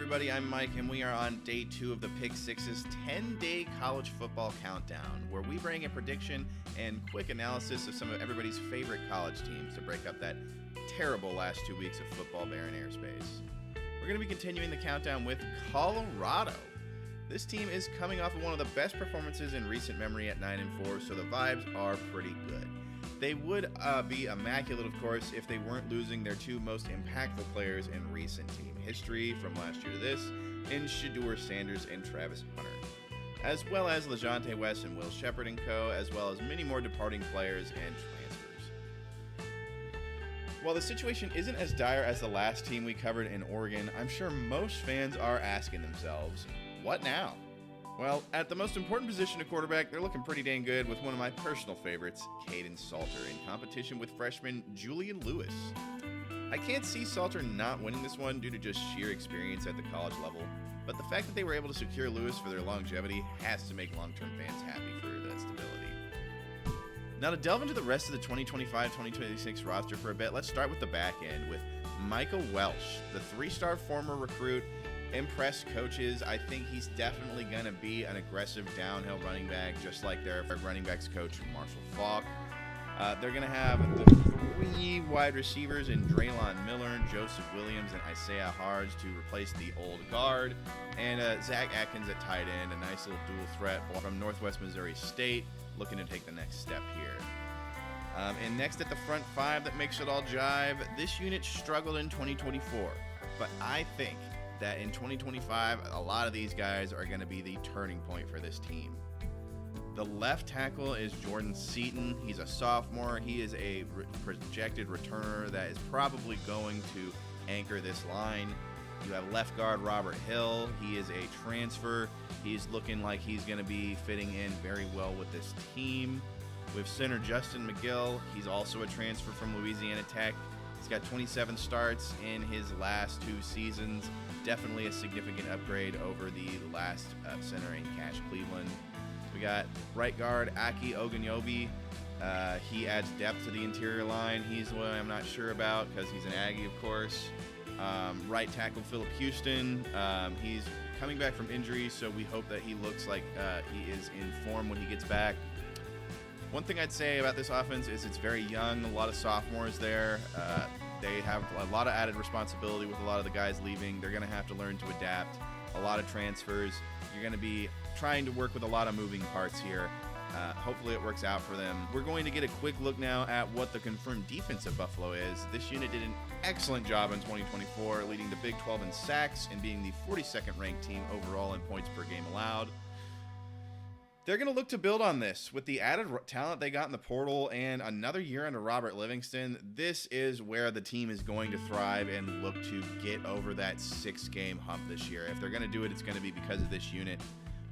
everybody, I'm Mike, and we are on day 2 of the Pick Six's 10-day college football countdown, where we bring a prediction and quick analysis of some of everybody's favorite college teams to break up that terrible last 2 weeks of football barren airspace. We're going to be continuing the countdown with Colorado. This team is coming off of one of the best performances in recent memory at 9-4, so the vibes are pretty good. They would be immaculate, of course, if they weren't losing their 2 most impactful players in recent team history from last year to this, in Shedeur Sanders and Travis Hunter, as well as LeJohntay West and Will Shepard and co., as well as many more departing players and transfers. While the situation isn't as dire as the last team we covered in Oregon, I'm sure most fans are asking themselves, what now? Well, at the most important position of quarterback, they're looking pretty dang good with one of my personal favorites, Kaidon Salter, in competition with freshman Julian Lewis. I can't see Salter not winning this one due to just sheer experience at the college level, but the fact that they were able to secure Lewis for their longevity has to make long-term fans happy for that stability. Now, to delve into the rest of the 2025-2026 roster for a bit, let's start with the back end with Michael Welch, the 3-star former recruit. Impressed coaches. I think he's definitely going to be an aggressive downhill running back, just like their running backs coach, Marshall Faulk. They're going to have the 3 wide receivers in Draylon Miller, Joseph Williams, and Isaiah Hards to replace the old guard, and Zach Atkins at tight end, a nice little dual threat from Northwest Missouri State, looking to take the next step here. And next at the front 5 that makes it all jive, this unit struggled in 2024, but I think that in 2025, a lot of these guys are going to be the turning point for this team. The left tackle is Jordan Seaton. He's a sophomore. He is a projected returner that is probably going to anchor this line. You have left guard Robert Hill. He is a transfer. He's looking like he's going to be fitting in very well with this team. With center Justin McGill, he's also a transfer from Louisiana Tech. He's got 27 starts in his last 2 seasons. Definitely a significant upgrade over the last center in Cash Cleveland. We got right guard Aki Ogunyobi. He adds depth to the interior line. He's one I'm not sure about because he's an Aggie, of course. Right tackle Philip Houston. He's coming back from injury, so we hope that he looks like he is in form when he gets back. One thing I'd say about this offense is it's very young, a lot of sophomores there. They have a lot of added responsibility with a lot of the guys leaving. They're going to have to learn to adapt. A lot of transfers. You're going to be trying to work with a lot of moving parts here. Hopefully it works out for them. We're going to get a quick look now at what the confirmed defense of Buffalo is. This unit did an excellent job in 2024, leading the Big 12 in sacks and being the 42nd ranked team overall in points per game allowed. They're going to look to build on this with the added talent they got in the portal and another year under Robert Livingston. This is where the team is going to thrive and look to get over that 6-game hump this year. If they're going to do it, it's going to be because of this unit.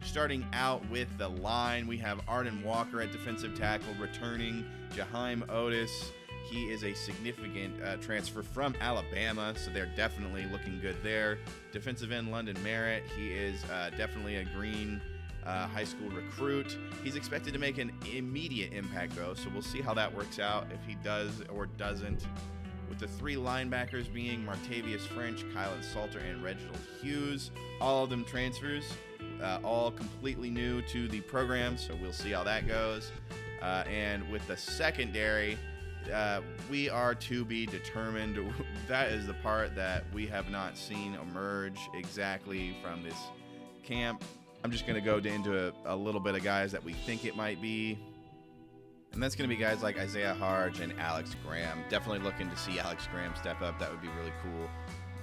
Starting out with the line, we have Arden Walker at defensive tackle, returning Jaheim Otis. He is a significant transfer from Alabama, so they're definitely looking good there. Defensive end London Merritt, he is definitely a green high school recruit. He's expected to make an immediate impact, though, so we'll see how that works out, if he does or doesn't. With the 3 linebackers being Martavius French, Kylan Salter, and Reginald Hughes. All of them transfers, all completely new to the program, so we'll see how that goes. And with the secondary, we are to be determined. That is the part that we have not seen emerge exactly from this camp. I'm just going to go into a little bit of guys that we think it might be. And that's going to be guys like Isaiah Harge and Alex Graham. Definitely looking to see Alex Graham step up. That would be really cool.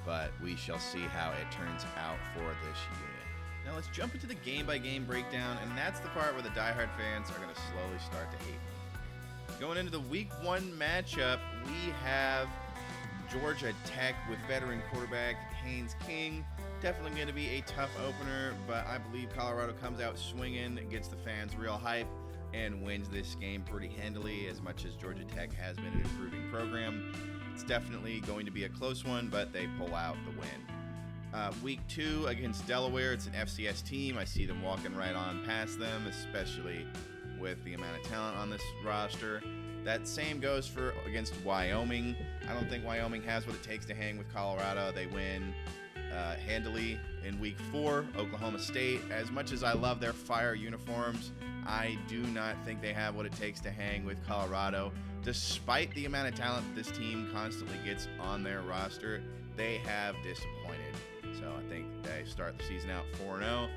But we shall see how it turns out for this unit. Now let's jump into the game-by-game breakdown. And that's the part where the diehard fans are going to slowly start to hate me. Going into the Week 1 matchup, we have Georgia Tech with veteran quarterback Haynes King. Definitely going to be a tough opener, but I believe Colorado comes out swinging, gets the fans real hype, and wins this game pretty handily. As much as Georgia Tech has been an improving program, it's definitely going to be a close one, but they pull out the win. Week 2 against Delaware, it's an FCS team. I see them walking right on past them, especially with the amount of talent on this roster. That same goes for against Wyoming. I don't think Wyoming has what it takes to hang with Colorado. They win handily in week 4. Oklahoma State, as much as I love their fire uniforms, I do not think they have what it takes to hang with Colorado. Despite the amount of talent that this team constantly gets on their roster, they have disappointed. So I think they start the season out 4-0,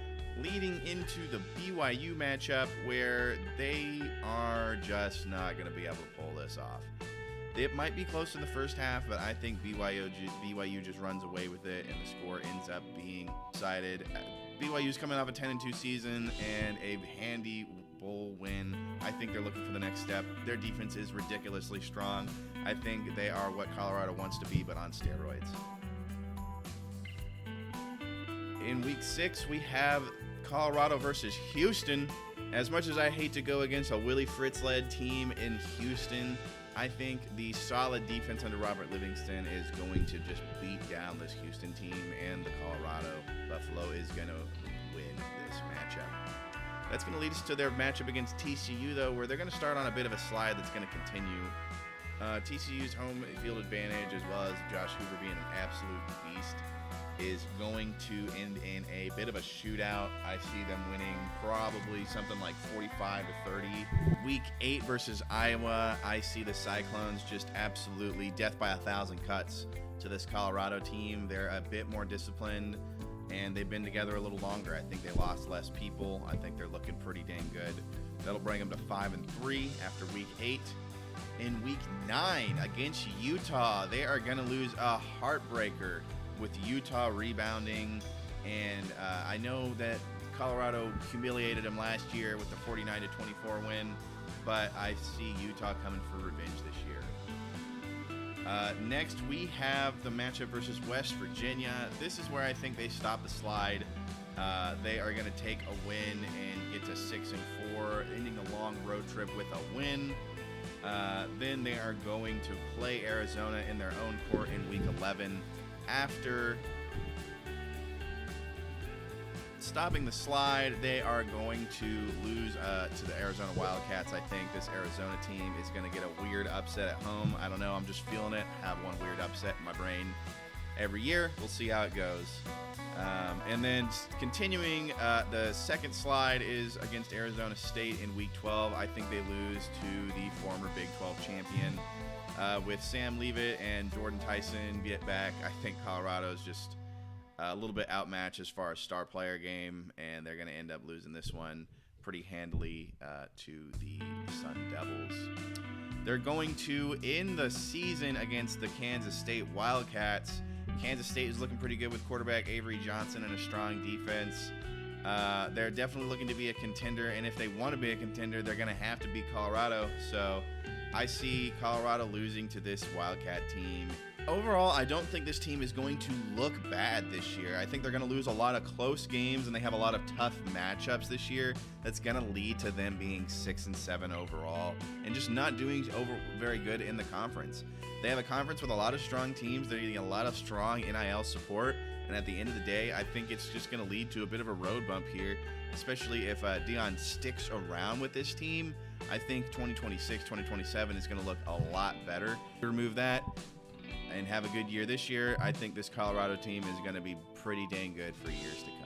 leading into the BYU matchup where they are just not going to be able to pull this off. It might be close in the first half, but I think BYU just runs away with it, and the score ends up being decided. BYU's coming off a 10-2 season and a handy bowl win. I think they're looking for the next step. Their defense is ridiculously strong. I think they are what Colorado wants to be, but on steroids. In week 6, we have Colorado versus Houston. As much as I hate to go against a Willie Fritz-led team in Houston, I think the solid defense under Robert Livingston is going to just beat down this Houston team, and the Colorado Buffalo is going to win this matchup. That's going to lead us to their matchup against TCU, though, where they're going to start on a bit of a slide that's going to continue. TCU's home field advantage, as well as Josh Hoover being an absolute beast, is going to end in a bit of a shootout. I see them winning probably something like 45-30. Week 8 versus Iowa, I see the Cyclones just absolutely death by 1,000 cuts to this Colorado team. They're a bit more disciplined, and they've been together a little longer. I think they lost less people. I think they're looking pretty dang good. That'll bring them to 5-3 after week 8. In week 9 against Utah, they are going to lose a heartbreaker with Utah rebounding, and I know that Colorado humiliated them last year with the 49-24 win, but I see Utah coming for revenge this year. Next, we have the matchup versus West Virginia. This is where I think they stop the slide. They are going to take a win and get to 6-4, ending the long road trip with a win. Then they are going to play Arizona in their own court in week 11. After stopping the slide, they are going to lose to the Arizona Wildcats. I think this Arizona team is going to get a weird upset at home. I don't know. I'm just feeling it. I have one weird upset in my brain every year. We'll see how it goes. And then continuing, the second slide is against Arizona State in week 12. I think they lose to the former Big 12 champion. With Sam Leavitt and Jordan Tyson get back, I think Colorado's just a little bit outmatched as far as star player game, and they're going to end up losing this one pretty handily to the Sun Devils. They're going to end the season against the Kansas State Wildcats. Kansas State is looking pretty good with quarterback Avery Johnson and a strong defense. They're definitely looking to be a contender, and if they want to be a contender, they're going to have to beat Colorado. So I see Colorado losing to this Wildcat team. Overall, I don't think this team is going to look bad this year. I think they're going to lose a lot of close games, and they have a lot of tough matchups this year. That's going to lead to them being 6-7 overall and just not doing very good in the conference. They have a conference with a lot of strong teams. They're getting a lot of strong NIL support, and at the end of the day, I think it's just going to lead to a bit of a road bump here, especially if Deion sticks around with this team. I think 2026, 2027 is going to look a lot better. Remove that and have a good year this year. I think this Colorado team is going to be pretty dang good for years to come.